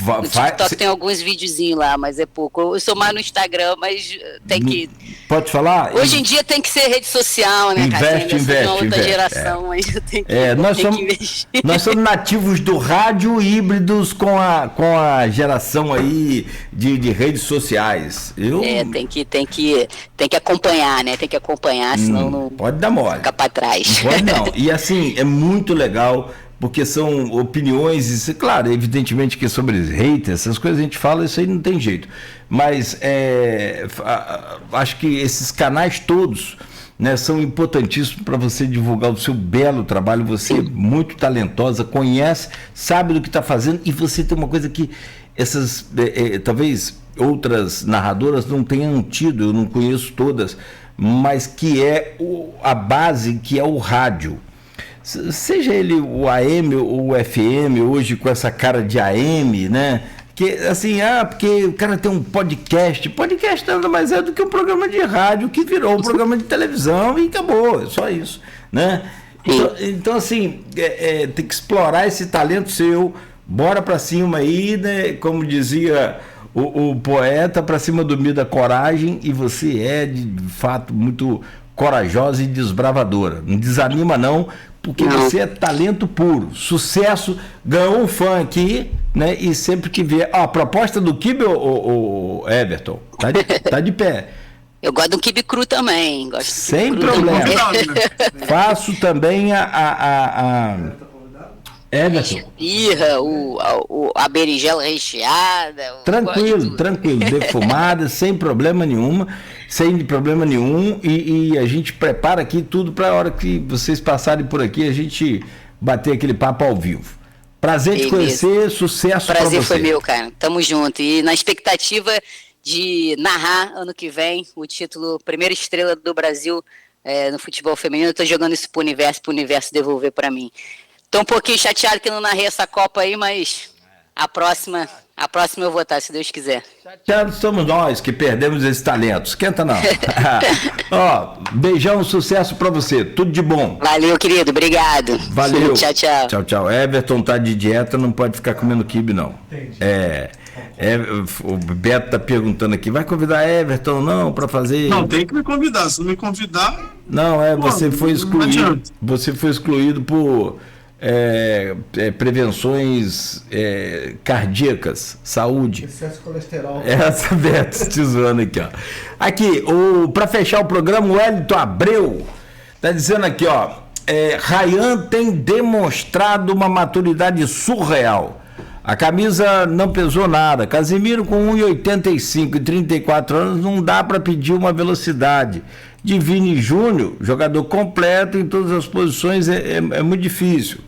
No TikTok tem alguns videozinhos lá, mas é pouco. Eu sou mais no Instagram, mas tem que...
Pode falar?
Hoje em dia tem que ser rede social, né,
Investe.
outra geração, mas tem que investir.
Nós somos nativos do rádio, híbridos com a geração aí de redes sociais.
Tem que acompanhar, né? Tem que acompanhar, senão não
pode dar mole.
Fica pra trás.
Não pode não. E assim, é muito legal, porque são opiniões, e claro, evidentemente que sobre haters, essas coisas a gente fala, isso aí não tem jeito. Mas acho que esses canais todos, né, são importantíssimos para você divulgar o seu belo trabalho. Você é muito talentosa, conhece, sabe do que está fazendo, e você tem uma coisa que essas, talvez outras narradoras não tenham tido, eu não conheço todas, mas que é a base, que é o rádio. Seja ele o AM ou o FM, hoje com essa cara de AM, né? Que assim, porque o cara tem um podcast nada mais é do que um programa de rádio que virou um programa de televisão e acabou, é só isso, né? Então assim, tem que explorar esse talento seu, bora pra cima aí, né? Como dizia o poeta, pra cima do medo da coragem, e você é de fato muito corajosa e desbravadora, não desanima não, porque você é talento puro, sucesso, ganhou um fã aqui, né? E sempre que vier. A proposta do Kibe, o Everton, tá de pé.
Eu gosto do quibe cru também.
Sem problema. Faço também Everton.
Esfirra, a berinjela recheada.
Tranquilo. Defumada, sem problema nenhum. E a gente prepara aqui tudo para a hora que vocês passarem por aqui, a gente bater aquele papo ao vivo. Prazer te conhecer, sucesso para você.
Prazer foi meu, cara. Tamo junto. E na expectativa de narrar ano que vem o título Primeira Estrela do Brasil no futebol feminino, eu tô jogando isso pro universo devolver para mim. Tô um pouquinho chateado que não narrei essa Copa aí, mas a próxima eu vou estar, se Deus quiser.
Chateados somos nós que perdemos esse talento. Esquenta não. Ó, beijão, sucesso pra você. Tudo de bom.
Valeu, querido. Obrigado.
Valeu.
Tchau.
Tchau. Everton tá de dieta, não pode ficar comendo quibe, não. Entendi. O Beto tá perguntando aqui, vai convidar Everton não pra fazer...
Não, tem que me convidar. Se não me convidar...
Não, você foi excluído. Você foi excluído por... prevenções cardíacas, saúde.
Excesso de colesterol.
Essa Beto te zoando aqui, ó. Aqui, para fechar o programa, o Wellington Abreu tá dizendo aqui, ó. Ryan tem demonstrado uma maturidade surreal. A camisa não pesou nada. Casemiro com 1,85 e 34 anos não dá para pedir uma velocidade. De Vini Júnior, jogador completo em todas as posições, é muito difícil.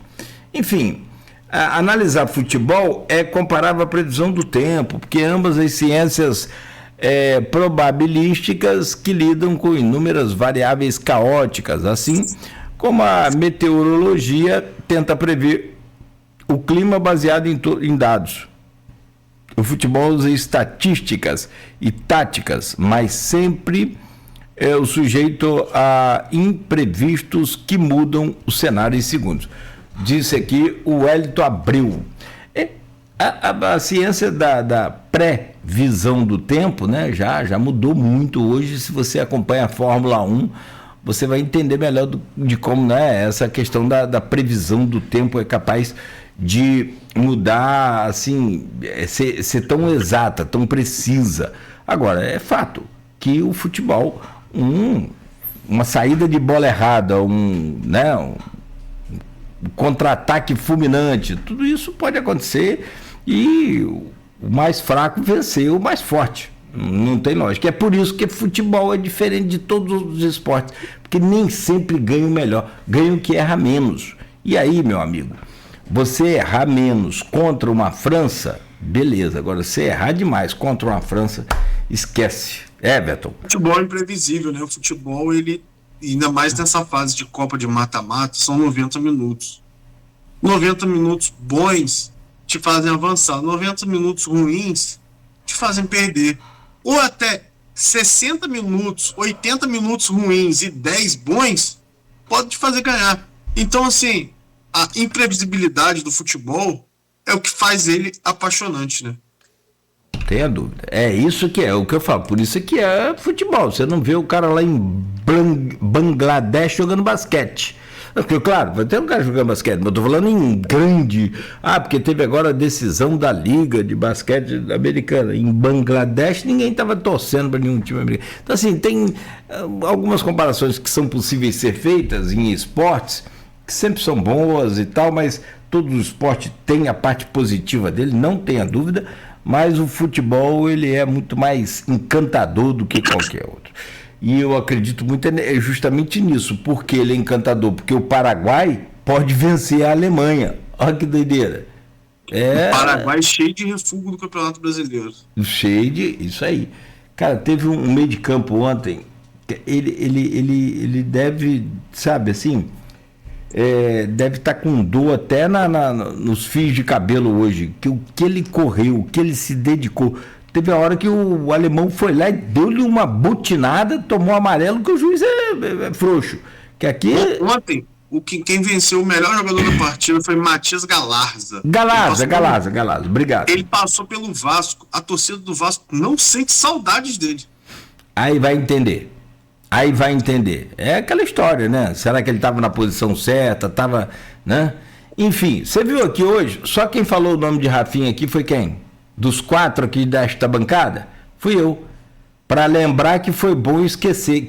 Enfim, analisar futebol é comparável à previsão do tempo, porque ambas as ciências probabilísticas que lidam com inúmeras variáveis caóticas, assim como a meteorologia tenta prever o clima baseado em dados. O futebol usa estatísticas e táticas, mas sempre é o sujeito a imprevistos que mudam o cenário em segundos. Disse aqui o Wellington Abreu. A ciência da previsão do tempo, né, já mudou muito hoje. Se você acompanha a Fórmula 1, você vai entender melhor de como, né, essa questão da previsão do tempo é capaz de mudar, assim, ser tão exata, tão precisa. Agora, é fato que o futebol, uma saída de bola errada, um contra-ataque fulminante, tudo isso pode acontecer e o mais fraco vencer o mais forte. Não tem lógica. É por isso que futebol é diferente de todos os esportes, porque nem sempre ganha o melhor, ganha o que erra menos. E aí, meu amigo, você errar menos contra uma França, beleza. Agora, você errar demais contra uma França, esquece. Beto.
O futebol é imprevisível, né? O futebol, ele, ainda mais nessa fase de Copa de mata-mata, são 90 minutos. 90 minutos bons te fazem avançar. 90 minutos ruins te fazem perder. Ou até 60 minutos, 80 minutos ruins e 10 bons pode te fazer ganhar. Então, assim, a imprevisibilidade do futebol é o que faz ele apaixonante, né?
Tenha dúvida. É isso que é o que eu falo. Por isso que é futebol. Você não vê o cara lá em Bangladesh jogando basquete. Porque, claro, vai ter um cara jogando basquete, mas eu tô falando em grande. Porque teve agora a decisão da Liga de Basquete Americana. Em Bangladesh, ninguém estava torcendo para nenhum time americano. Então, assim, tem algumas comparações que são possíveis ser feitas em esportes, que sempre são boas e tal, mas todo o esporte tem a parte positiva dele, não tenha dúvida, mas o futebol, ele é muito mais encantador do que qualquer outro. E eu acredito muito justamente nisso, porque ele é encantador, porque o Paraguai pode vencer a Alemanha. Olha que doideira.
O Paraguai cheio de refúgio do Campeonato Brasileiro.
Isso aí. Cara, teve um meio de campo ontem, ele deve, sabe assim, deve estar com dor até nos fios de cabelo hoje, que o que ele correu, o que ele se dedicou. Teve a hora que o alemão foi lá e deu-lhe uma butinada, tomou amarelo, que o juiz é frouxo. Que aqui...
Ontem, quem venceu o melhor jogador da partida foi Matias Galarza.
Galarza, obrigado.
Ele passou pelo Vasco, a torcida do Vasco não sente saudades dele.
Aí vai entender. É aquela história, né? Será que ele estava na posição certa? Estava, né? Enfim, você viu aqui hoje, só quem falou o nome de Rafinha aqui foi quem? Dos 4 aqui desta bancada, fui eu. Para lembrar que foi bom esquecer,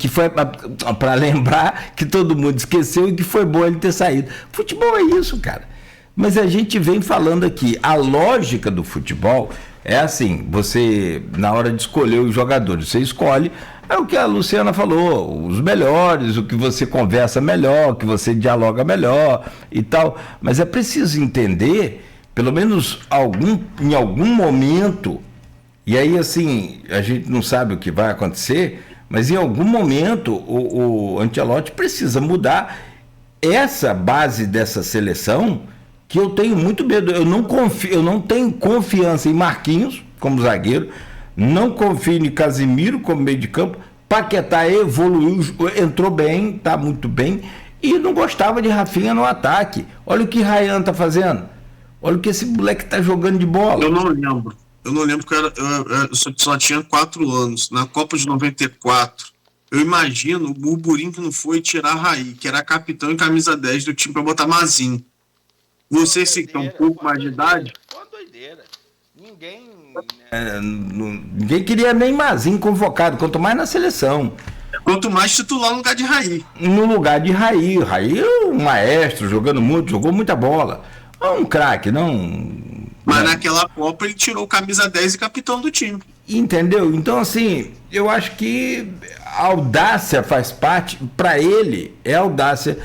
para lembrar que todo mundo esqueceu e que foi bom ele ter saído. Futebol é isso, cara. Mas a gente vem falando aqui, a lógica do futebol é assim, você, na hora de escolher os jogadores, você escolhe, é o que a Luciana falou, os melhores, o que você conversa melhor, o que você dialoga melhor e tal. Mas é preciso entender, pelo menos em algum momento, e aí assim, a gente não sabe o que vai acontecer, mas em algum momento o Ancelotti precisa mudar essa base dessa seleção, que eu tenho muito medo. Eu não tenho confiança em Marquinhos como zagueiro, não confio em Casemiro como meio de campo. Paquetá evoluiu, entrou bem, está muito bem, e não gostava de Rafinha no ataque. Olha o que Ryan está fazendo. Olha o que esse moleque tá jogando de bola.
Eu não lembro que eu só tinha 4 anos. Na Copa de 94, eu imagino o burburinho que não foi tirar Raí, que era capitão e camisa 10 do time, para botar Mazinho. Você que tem um pouco mais de idade.
Uma doideira.
Ninguém queria nem Mazinho convocado, quanto mais na seleção.
Quanto mais titular no lugar de Raí.
No lugar de Raí. Raí é um maestro, jogando muito, jogou muita bola. Um craque, não...
Mas naquela Copa ele tirou camisa 10 e capitão do time.
Entendeu? Então, assim, eu acho que a audácia faz parte, para ele, é audácia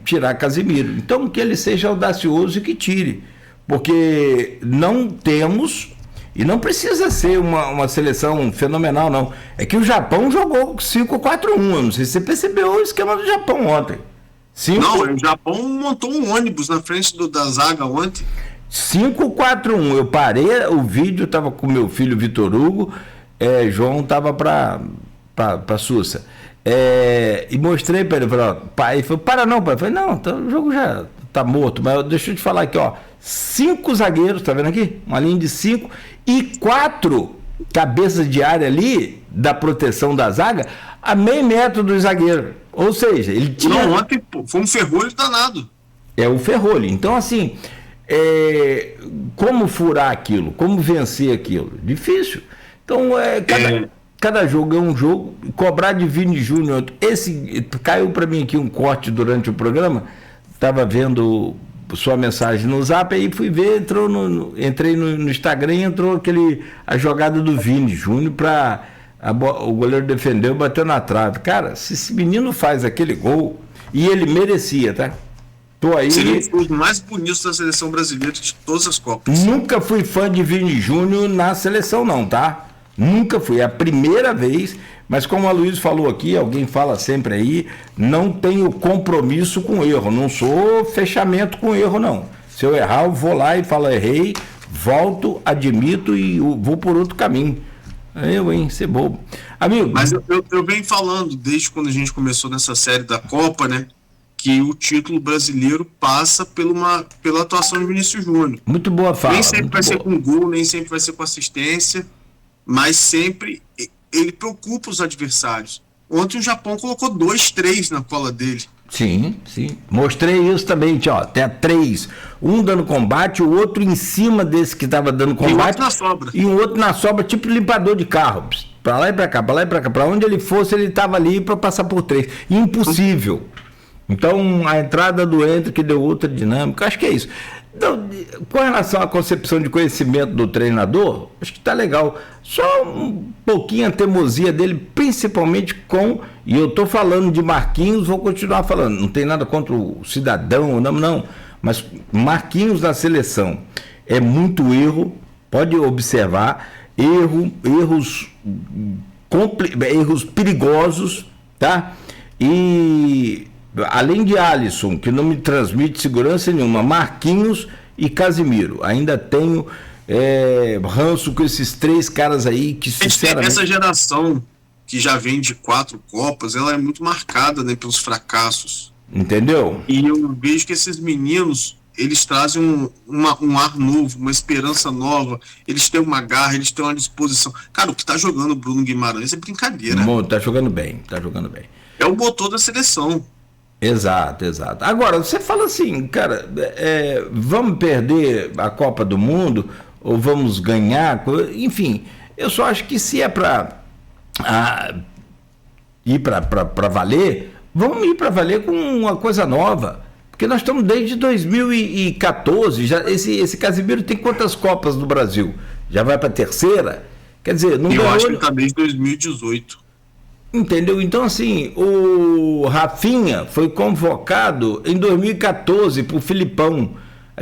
tirar Casemiro. Então, que ele seja audacioso e que tire. Porque não temos, e não precisa ser uma seleção fenomenal, não. É que o Japão jogou 5-4-1. Eu não sei se você percebeu o esquema do Japão ontem.
Não, o Japão montou um ônibus na frente da zaga ontem.
5-4-1. Eu parei o vídeo, tava com meu filho Vitor Hugo, João tava para Sussa. E mostrei para ele, falei, ó, pai, ele falou, para não, pai. Eu falei, não, o jogo já tá morto, mas deixa eu te falar aqui, ó, 5 zagueiros, tá vendo aqui? Uma linha de 5 e 4 cabeças de área ali, da proteção da zaga, a meio metro do zagueiro. Ou seja, ele tinha...
Não, ontem foi um ferrolho danado.
É o ferrolho. Então, assim, como furar aquilo? Como vencer aquilo? Difícil. Então, cada jogo é um jogo. Cobrar de Vini Júnior. Caiu para mim aqui um corte durante o programa. Estava vendo sua mensagem no Zap, aí fui ver, entrei no Instagram e entrou a jogada do Vini Júnior para... O goleiro defendeu, bateu na trave. Cara, se esse menino faz aquele gol, e ele merecia, tá? Tô aí.
Seria um dos mais bonitos da seleção brasileira de todas as Copas.
Nunca fui fã de Vini Júnior na seleção, não, tá? Nunca fui. É a primeira vez, mas como a Luiz falou aqui, alguém fala sempre aí, não tenho compromisso com erro. Não sou fechamento com erro, não. Se eu errar, eu vou lá e falo, errei, volto, admito e vou por outro caminho. Ser bobo. Amigo.
Mas eu venho falando, desde quando a gente começou nessa série da Copa, né? Que o título brasileiro passa pela atuação de Vinícius Júnior.
Muito boa fala.
Nem sempre vai ser com gol, nem sempre vai ser com assistência, mas sempre ele preocupa os adversários. Ontem o Japão colocou 2, 3 na cola dele.
Sim. Mostrei isso também, ó. Até 3. Um dando combate, o outro em cima desse que estava dando combate.
E o outro na sobra.
E um outro na sobra, tipo limpador de carro. Pra lá e pra cá, pra lá e pra cá. Pra onde ele fosse, ele estava ali para passar por 3. Impossível. Então, a entrada do Hendrick deu outra dinâmica. Acho que é isso. Então, com relação à concepção de conhecimento do treinador, acho que está legal. Só um pouquinho a teimosia dele, principalmente e eu estou falando de Marquinhos, vou continuar falando, não tem nada contra o cidadão, não, mas Marquinhos na seleção é muito erro, pode observar, erros perigosos, tá? E... além de Alisson, que não me transmite segurança nenhuma, Marquinhos e Casimiro. Ainda tenho ranço com esses 3 caras aí que, sinceramente...
Essa geração que já vem de 4 Copas, ela é muito marcada, né, pelos fracassos.
Entendeu?
E eu vejo que esses meninos, eles trazem um ar novo, uma esperança nova, eles têm uma garra, eles têm uma disposição. Cara, o que tá jogando o Bruno Guimarães é brincadeira.
Tá jogando bem.
É o motor da seleção.
Exato. Agora, você fala assim, cara, vamos perder a Copa do Mundo ou vamos ganhar? Enfim, eu só acho que se é para ir para valer, vamos ir para valer com uma coisa nova. Porque nós estamos desde 2014, esse Casimiro tem quantas Copas no Brasil? Já vai para a 3ª? Quer dizer, não ganhou...
Eu acho que está desde 2018.
Entendeu? Então, assim, o Rafinha foi convocado em 2014 por Filipão.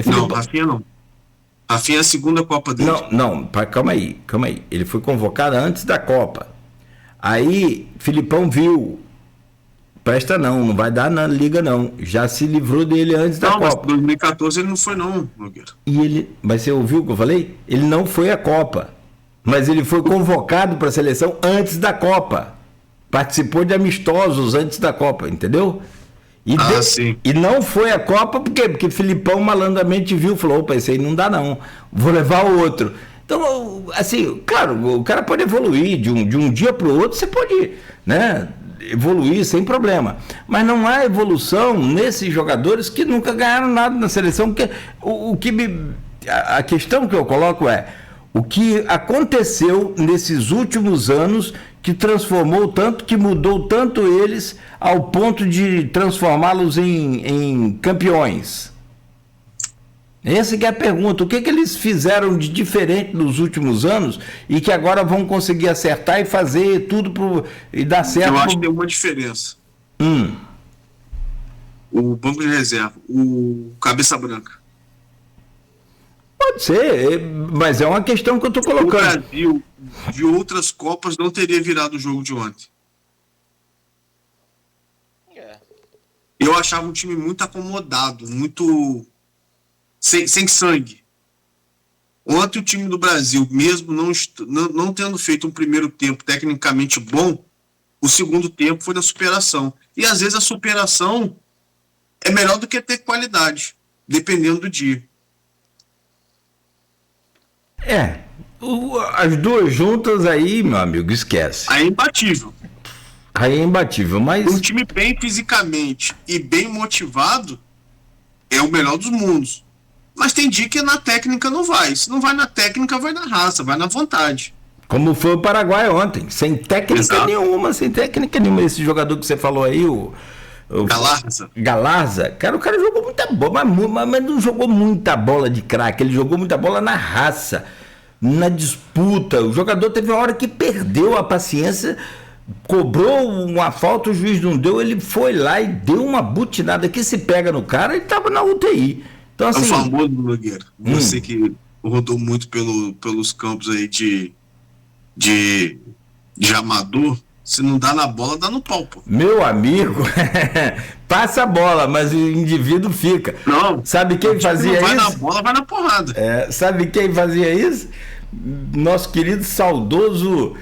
Não, Rafinha não. Rafinha é a 2ª Copa dele.
Não, calma aí. Ele foi convocado antes da Copa. Aí, Filipão viu. Presta não vai dar na Liga não. Já se livrou dele antes da Copa.
Mas em 2014 ele não foi não, Nogueira.
Mas você ouviu o que eu falei? Ele não foi à Copa. Mas ele foi convocado para a seleção antes da Copa. Participou de amistosos antes da Copa, entendeu?
Sim.
E não foi a Copa, por quê? Porque Filipão malandramente viu, falou, opa, esse aí não dá não, vou levar o outro. Então, assim, claro, o cara pode evoluir de um dia para o outro, você pode, né, evoluir sem problema. Mas não há evolução nesses jogadores que nunca ganharam nada na seleção, porque a questão que eu coloco é, o que aconteceu nesses últimos anos que transformou tanto, que mudou tanto eles ao ponto de transformá-los em campeões? Essa que é a pergunta. O que eles fizeram de diferente nos últimos anos e que agora vão conseguir acertar e fazer tudo e dar certo?
Eu acho que tem uma diferença. O banco de reserva, o cabeça branca.
Pode ser, mas é uma questão que eu estou colocando.
O Brasil, de outras Copas, não teria virado o jogo de ontem. Eu eu achava um time muito acomodado, muito sem sangue. Ontem o time do Brasil, mesmo não tendo feito um primeiro tempo tecnicamente bom, o segundo tempo foi da superação. E às vezes a superação é melhor do que ter qualidade, dependendo do dia.
As duas juntas aí, meu amigo, esquece.
Aí é imbatível.
Aí é imbatível, mas...
Um time bem fisicamente e bem motivado é o melhor dos mundos. Mas tem dia que na técnica não vai. Se não vai na técnica, vai na raça, vai na vontade.
Como foi o Paraguai ontem, sem técnica nenhuma. Esse jogador que você falou aí, o Galarza. Cara, o cara jogou muita bola, mas não jogou muita bola de craque. Ele jogou muita bola na raça, na disputa. O jogador teve uma hora que perdeu a paciência, cobrou uma falta, o juiz não deu, ele foi lá e deu uma butinada que se pega no cara, ele tava na UTI. Então, assim,
é o famoso Nogueira. Você que rodou muito pelos campos aí de amador, se não dá na bola, dá no pau, pô.
Meu amigo, passa a bola, mas o indivíduo fica.
Não.
Sabe quem fazia isso?
Vai na bola, vai na porrada.
Sabe quem fazia isso? Nosso querido saudoso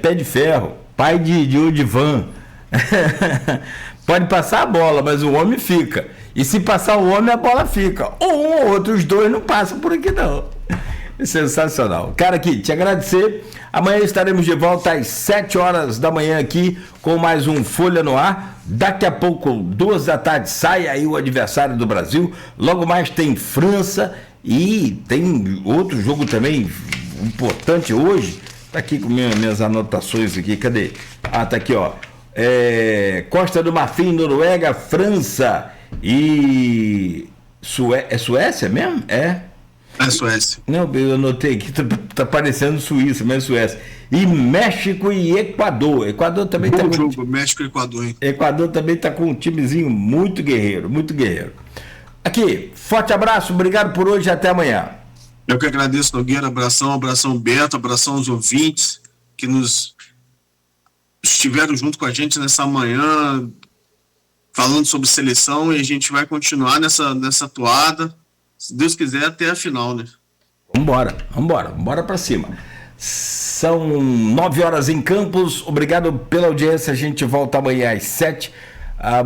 Pé de Ferro, pai de Odivan. Pode passar a bola, mas o homem fica. E se passar o homem, a bola fica. Ou um ou outro, os dois não passam por aqui, não. Sensacional. Cara, aqui, te agradecer. Amanhã estaremos de volta às 7 horas da manhã aqui com mais um Folha no Ar. Daqui a pouco, 2 da tarde, sai aí o adversário do Brasil. Logo mais tem França e tem outro jogo também importante hoje. Tá aqui com minhas anotações aqui. Cadê? Tá aqui, ó. Costa do Marfim, Noruega, França e Suécia mesmo? É
Suécia.
Não, eu anotei aqui, tá parecendo Suíça, mas Suécia. E México e Equador. Equador também
tá com jogo, México e Equador, hein?
Equador também tá com um timezinho muito guerreiro, muito guerreiro. Aqui, forte abraço, obrigado por hoje, até amanhã.
Eu que agradeço, Nogueira, abração Beto, abração aos ouvintes que estiveram junto com a gente nessa manhã, falando sobre seleção, e a gente vai continuar nessa toada, se Deus quiser, até a final, né? Vambora pra cima. São 9 horas em Campos, obrigado pela audiência, a gente volta amanhã às 7,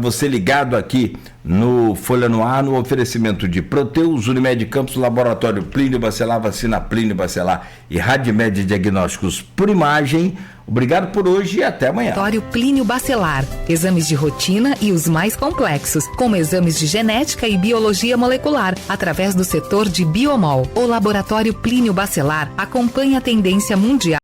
você ligado aqui no Folha no Ar, no oferecimento de Proteus, Unimed Campos, Laboratório Plínio Bacelar, Vacina Plínio Bacelar e Radimed Diagnósticos por Imagem. Obrigado por hoje e até amanhã.
Laboratório Plínio Bacelar. Exames de rotina e os mais complexos, como exames de genética e biologia molecular, através do setor de Biomol. O Laboratório Plínio Bacelar acompanha a tendência mundial